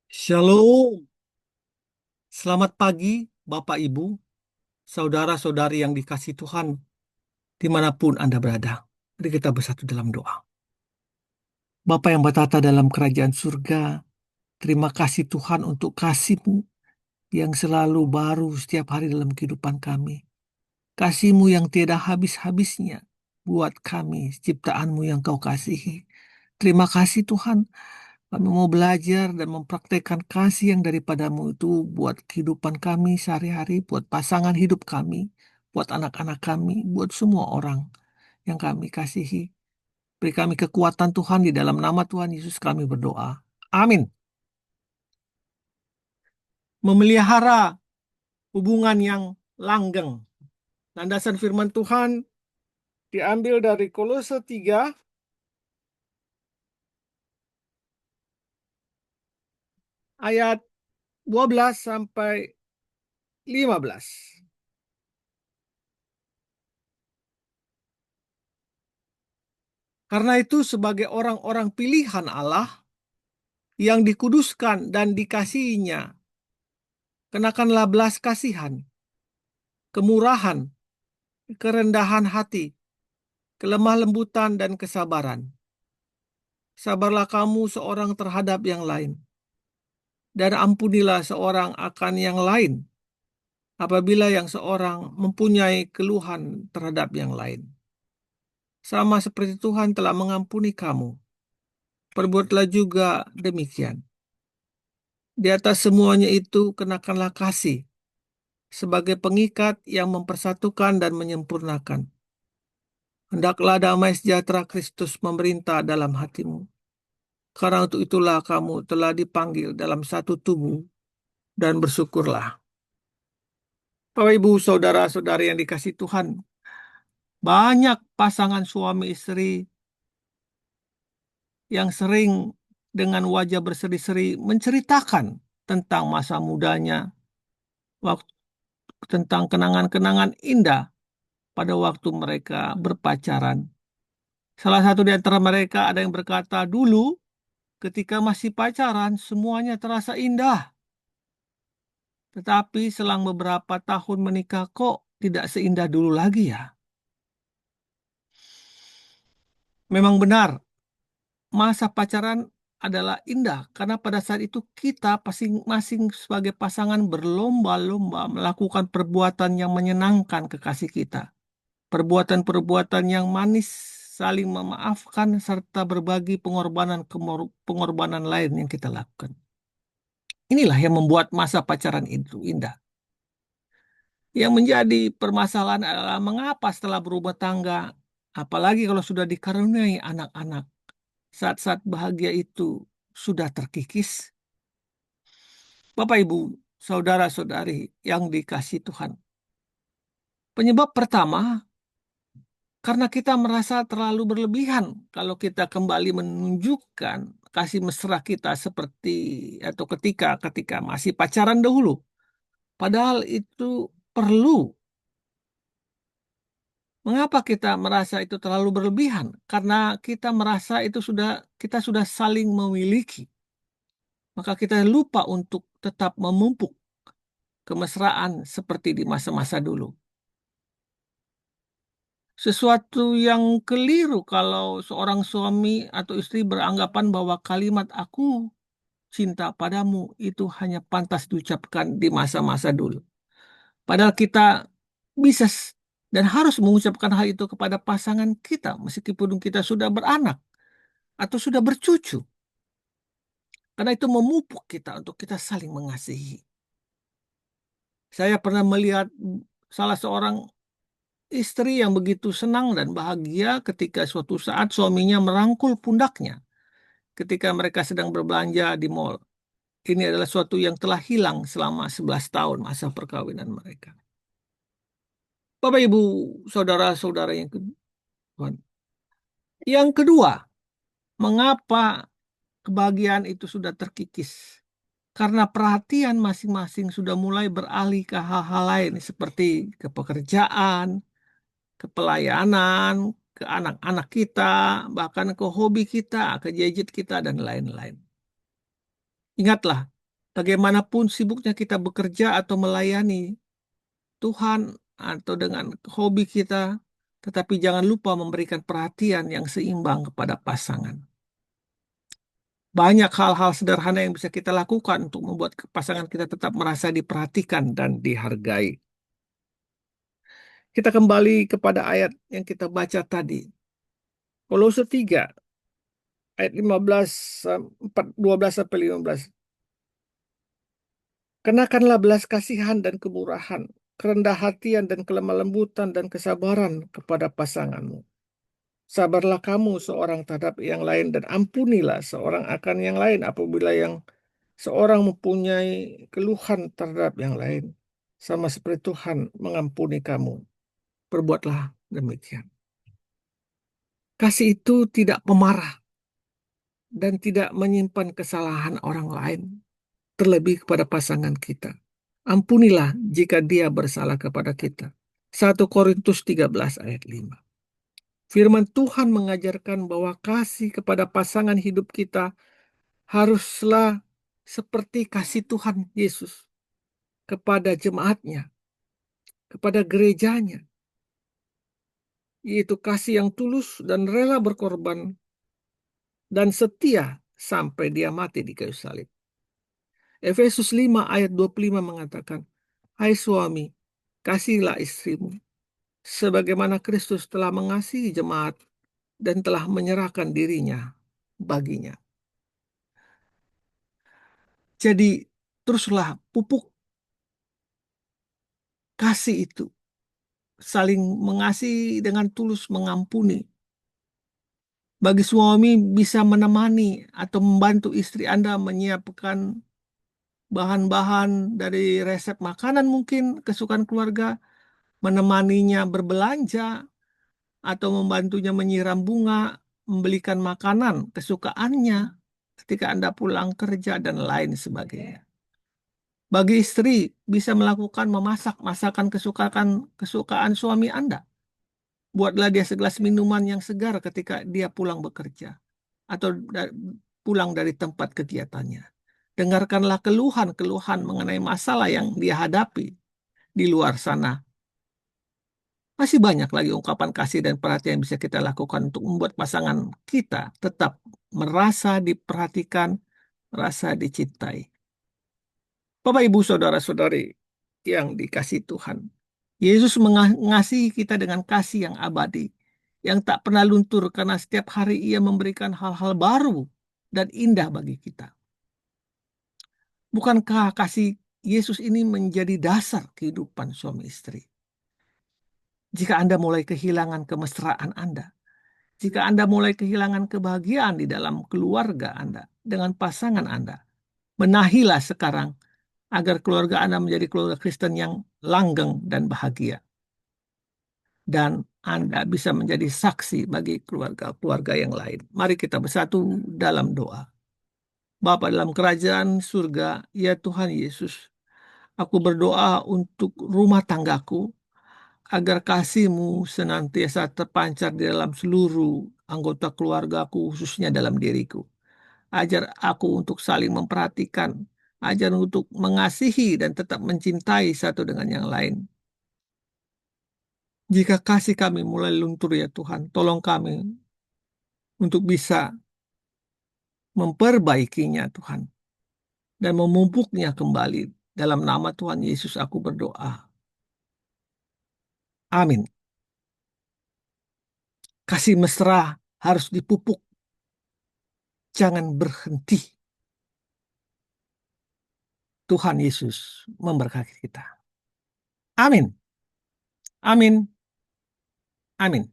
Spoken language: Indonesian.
Shalom, selamat pagi Bapak Ibu, saudara-saudari yang dikasihi Tuhan, dimanapun Anda berada. Mari kita bersatu dalam doa. Bapa yang bertata dalam kerajaan surga, terima kasih Tuhan untuk kasih-Mu yang selalu baru setiap hari dalam kehidupan kami. Kasih-Mu yang tiada habis-habisnya buat kami, ciptaan-Mu yang Kau kasihi. Terima kasih Tuhan. Kami mau belajar dan mempraktekkan kasih yang daripadamu itu buat kehidupan kami sehari-hari, buat pasangan hidup kami, buat anak-anak kami, buat semua orang yang kami kasihi. Beri kami kekuatan Tuhan di dalam nama Tuhan Yesus kami berdoa. Amin. Memelihara hubungan yang langgeng. Landasan firman Tuhan diambil dari Kolose 3 ayat 12 sampai 15. Karena itu sebagai orang-orang pilihan Allah yang dikuduskan dan dikasihinya, kenakanlah belas kasihan, kemurahan, kerendahan hati, kelemah lembutan dan kesabaran. Sabarlah kamu seorang terhadap yang lain, dan ampunilah seorang akan yang lain, apabila yang seorang mempunyai keluhan terhadap yang lain. Sama seperti Tuhan telah mengampuni kamu, perbuatlah juga demikian. Di atas semuanya itu kenakanlah kasih, sebagai pengikat yang mempersatukan dan menyempurnakan. Hendaklah damai sejahtera Kristus memerintah dalam hatimu. Karena untuk itulah kamu telah dipanggil dalam satu tubuh dan bersyukurlah. Bapak Ibu saudara-saudari yang dikasihi Tuhan, banyak pasangan suami istri yang sering dengan wajah berseri-seri menceritakan tentang masa mudanya, waktu tentang kenangan-kenangan indah pada waktu mereka berpacaran. Salah satu di antara mereka ada yang berkata, dulu ketika masih pacaran semuanya terasa indah. Tetapi selang beberapa tahun menikah kok tidak seindah dulu lagi ya. Memang benar, masa pacaran adalah indah karena pada saat itu kita masing-masing sebagai pasangan berlomba-lomba melakukan perbuatan yang menyenangkan kekasih kita. Perbuatan-perbuatan yang manis, saling memaafkan, serta berbagi pengorbanan lain yang kita lakukan. Inilah yang membuat masa pacaran itu indah. Yang menjadi permasalahan adalah mengapa setelah berumah tangga, apalagi kalau sudah dikaruniai anak-anak, saat-saat bahagia itu sudah terkikis. Bapak, Ibu, saudara-saudari yang dikasihi Tuhan. Penyebab pertama, karena kita merasa terlalu berlebihan kalau kita kembali menunjukkan kasih mesra kita seperti atau ketika masih pacaran dahulu. Padahal itu perlu. Mengapa kita merasa itu terlalu berlebihan? Karena kita merasa kita sudah saling memiliki. Maka kita lupa untuk tetap memupuk kemesraan seperti di masa-masa dulu. Sesuatu yang keliru kalau seorang suami atau istri beranggapan bahwa kalimat "aku cinta padamu" itu hanya pantas diucapkan di masa-masa dulu. Padahal kita bisa dan harus mengucapkan hal itu kepada pasangan kita meskipun kita sudah beranak atau sudah bercucu. Karena itu memupuk kita untuk kita saling mengasihi. Saya pernah melihat salah seorang istri yang begitu senang dan bahagia ketika suatu saat suaminya merangkul pundaknya ketika mereka sedang berbelanja di mall. Ini adalah suatu yang telah hilang selama 11 tahun masa perkawinan mereka. Bapak, Ibu, saudara-saudara yang kedua. Yang kedua, mengapa kebahagiaan itu sudah terkikis? Karena perhatian masing-masing sudah mulai beralih ke hal-hal lain seperti ke pekerjaan, ke pelayanan, ke anak-anak kita, bahkan ke hobi kita, ke gadget kita, dan lain-lain. Ingatlah, Bagaimanapun sibuknya kita bekerja atau melayani Tuhan atau dengan hobi kita, tetapi jangan lupa memberikan perhatian yang seimbang kepada pasangan. Banyak hal-hal sederhana yang bisa kita lakukan untuk membuat pasangan kita tetap merasa diperhatikan dan dihargai. Kita kembali kepada ayat yang kita baca tadi. Kolose 3 ayat 15 12 sampai 15. Kenakanlah belas kasihan dan kemurahan, kerendah hatian dan kelemah lembutan dan kesabaran kepada pasanganmu. Sabarlah kamu seorang terhadap yang lain dan ampunilah seorang akan yang lain apabila yang seorang mempunyai keluhan terhadap yang lain. Sama seperti Tuhan mengampuni kamu. Perbuatlah demikian. Kasih itu tidak pemarah dan tidak menyimpan kesalahan orang lain, terlebih kepada pasangan kita. Ampunilah jika dia bersalah kepada kita. 1 Korintus 13 ayat 5. Firman Tuhan mengajarkan bahwa kasih kepada pasangan hidup kita haruslah seperti kasih Tuhan Yesus kepada jemaatnya, kepada gerejanya, yaitu kasih yang tulus dan rela berkorban dan setia sampai dia mati di kayu salib. Efesus 5 ayat 25 mengatakan, hai suami, kasihilah istrimu, sebagaimana Kristus telah mengasihi jemaat dan telah menyerahkan dirinya baginya. Jadi teruslah pupuk kasih itu, saling mengasihi dengan tulus mengampuni. Bagi suami bisa menemani atau membantu istri Anda menyiapkan bahan-bahan dari resep makanan mungkin kesukaan keluarga, menemaninya berbelanja, atau membantunya menyiram bunga, membelikan makanan kesukaannya ketika Anda pulang kerja, dan lain sebagainya. Bagi istri, bisa melakukan memasak masakan kesukaan suami Anda. Buatlah dia segelas minuman yang segar ketika dia pulang bekerja atau pulang dari tempat kegiatannya. Dengarkanlah keluhan-keluhan mengenai masalah yang dia hadapi di luar sana. Masih banyak lagi ungkapan kasih dan perhatian yang bisa kita lakukan untuk membuat pasangan kita tetap merasa diperhatikan, merasa dicintai. Bapak, Ibu, Saudara-saudari yang dikasihi Tuhan, Yesus mengasihi kita dengan kasih yang abadi, yang tak pernah luntur karena setiap hari Ia memberikan hal-hal baru dan indah bagi kita. Bukankah kasih Yesus ini menjadi dasar kehidupan suami istri? Jika Anda mulai kehilangan kemesraan Anda, jika Anda mulai kehilangan kebahagiaan di dalam keluarga Anda dengan pasangan Anda, benahilah sekarang agar keluarga Anda menjadi keluarga Kristen yang langgeng dan bahagia. Dan Anda bisa menjadi saksi bagi keluarga-keluarga yang lain. Mari kita bersatu dalam doa. Bapa dalam kerajaan surga, ya Tuhan Yesus, aku berdoa untuk rumah tanggaku, agar kasih-Mu senantiasa terpancar di dalam seluruh anggota keluargaku, khususnya dalam diriku. Ajar aku untuk saling memperhatikan, ajar untuk mengasihi dan tetap mencintai satu dengan yang lain. Jika kasih kami mulai luntur ya Tuhan, tolong kami untuk bisa memperbaikinya Tuhan, dan memupuknya kembali. Dalam nama Tuhan Yesus aku berdoa. Amin. Kasih mesra harus dipupuk, jangan berhenti. Tuhan Yesus memberkati kita. Amin. Amin. Amin.